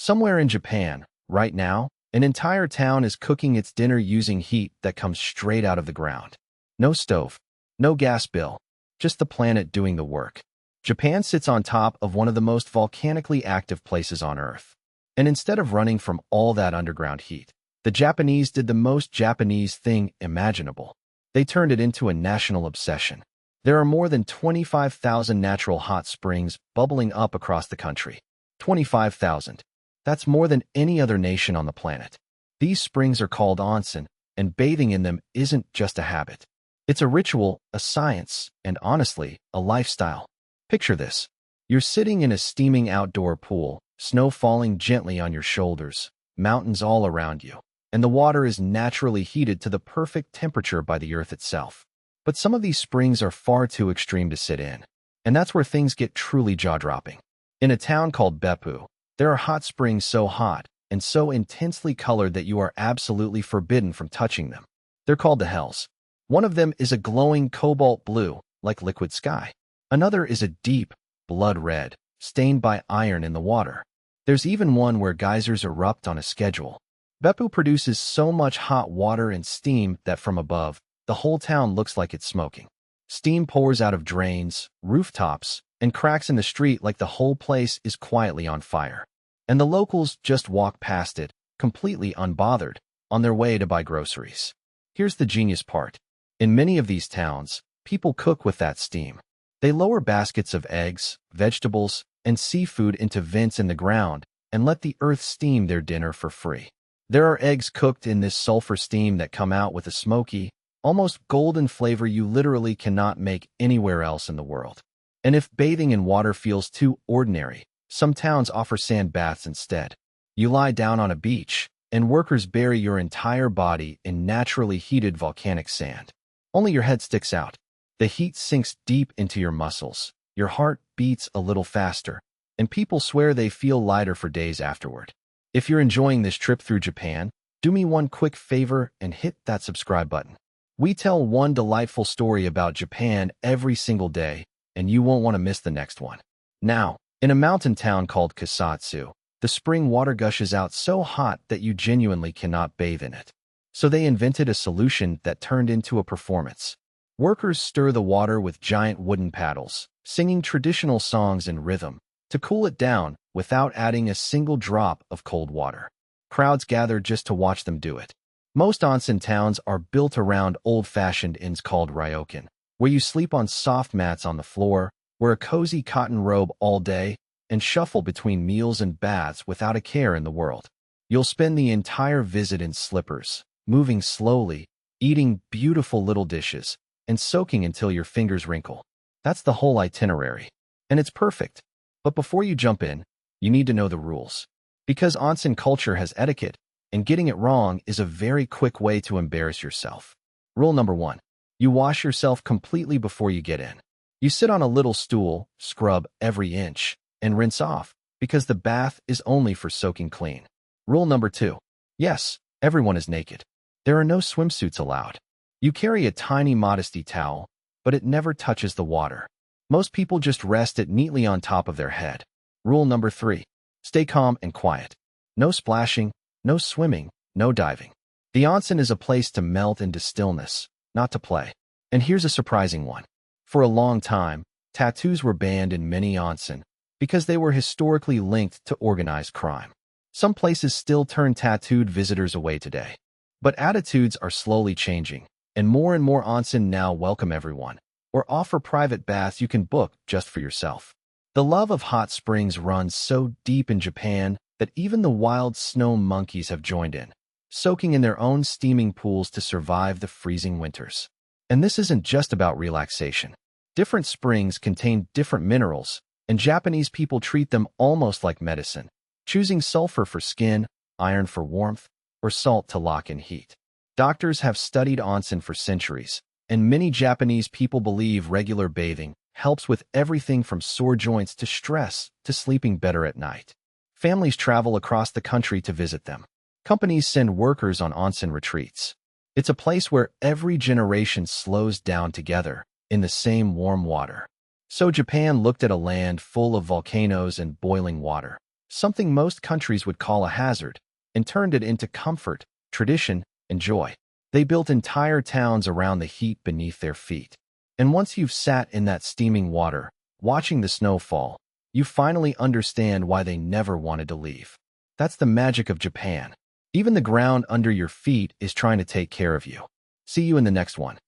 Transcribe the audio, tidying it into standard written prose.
Somewhere in Japan, right now, an entire town is cooking its dinner using heat that comes straight out of the ground. No stove, no gas bill, just the planet doing the work. Japan sits on top of one of the most volcanically active places on Earth. And instead of running from all that underground heat, the Japanese did the most Japanese thing imaginable. They turned it into a national obsession. There are more than 25,000 natural hot springs bubbling up across the country. 25,000. That's more than any other nation on the planet. These springs are called onsen, and bathing in them isn't just a habit. It's a ritual, a science, and honestly, a lifestyle. Picture this. You're sitting in a steaming outdoor pool, snow falling gently on your shoulders, mountains all around you, and the water is naturally heated to the perfect temperature by the earth itself. But some of these springs are far too extreme to sit in, and that's where things get truly jaw-dropping. In a town called Beppu, there are hot springs so hot and so intensely colored that you are absolutely forbidden from touching them. They're called the Hells. One of them is a glowing cobalt blue, like liquid sky. Another is a deep, blood red, stained by iron in the water. There's even one where geysers erupt on a schedule. Beppu produces so much hot water and steam that from above, the whole town looks like it's smoking. Steam pours out of drains, rooftops, and cracks in the street like the whole place is quietly on fire. And the locals just walk past it, completely unbothered, on their way to buy groceries. Here's the genius part. In many of these towns, people cook with that steam. They lower baskets of eggs, vegetables, and seafood into vents in the ground and let the earth steam their dinner for free. There are eggs cooked in this sulfur steam that come out with a smoky, almost golden flavor you literally cannot make anywhere else in the world. And if bathing in water feels too ordinary, some towns offer sand baths instead. You lie down on a beach, and workers bury your entire body in naturally heated volcanic sand. Only your head sticks out. The heat sinks deep into your muscles. Your heart beats a little faster, and people swear they feel lighter for days afterward. If you're enjoying this trip through Japan, do me one quick favor and hit that subscribe button. We tell one delightful story about Japan every single day, and you won't want to miss the next one. Now, in a mountain town called Kusatsu, the spring water gushes out so hot that you genuinely cannot bathe in it. So they invented a solution that turned into a performance. Workers stir the water with giant wooden paddles, singing traditional songs in rhythm, to cool it down without adding a single drop of cold water. Crowds gather just to watch them do it. Most onsen towns are built around old-fashioned inns called ryokan, where you sleep on soft mats on the floor, wear a cozy cotton robe all day, and shuffle between meals and baths without a care in the world. You'll spend the entire visit in slippers, moving slowly, eating beautiful little dishes, and soaking until your fingers wrinkle. That's the whole itinerary. And it's perfect. But before you jump in, you need to know the rules. Because onsen culture has etiquette, and getting it wrong is a very quick way to embarrass yourself. Rule number 1. You wash yourself completely before you get in. You sit on a little stool, scrub every inch, and rinse off, because the bath is only for soaking clean. Rule number 2. Yes, everyone is naked. There are no swimsuits allowed. You carry a tiny modesty towel, but it never touches the water. Most people just rest it neatly on top of their head. Rule number 3. Stay calm and quiet. No splashing, no swimming, no diving. The onsen is a place to melt into stillness, not to play. And here's a surprising one. For a long time, tattoos were banned in many onsen because they were historically linked to organized crime. Some places still turn tattooed visitors away today. But attitudes are slowly changing, and more onsen now welcome everyone, or offer private baths you can book just for yourself. The love of hot springs runs so deep in Japan that even the wild snow monkeys have joined in, soaking in their own steaming pools to survive the freezing winters. And this isn't just about relaxation. Different springs contain different minerals, and Japanese people treat them almost like medicine, choosing sulfur for skin, iron for warmth, or salt to lock in heat. Doctors have studied onsen for centuries, and many Japanese people believe regular bathing helps with everything from sore joints to stress to sleeping better at night. Families travel across the country to visit them. Companies send workers on onsen retreats. It's a place where every generation slows down together in the same warm water. So Japan looked at a land full of volcanoes and boiling water, something most countries would call a hazard, and turned it into comfort, tradition, and joy. They built entire towns around the heat beneath their feet. And once you've sat in that steaming water, watching the snow fall, you finally understand why they never wanted to leave. That's the magic of Japan. Even the ground under your feet is trying to take care of you. See you in the next one.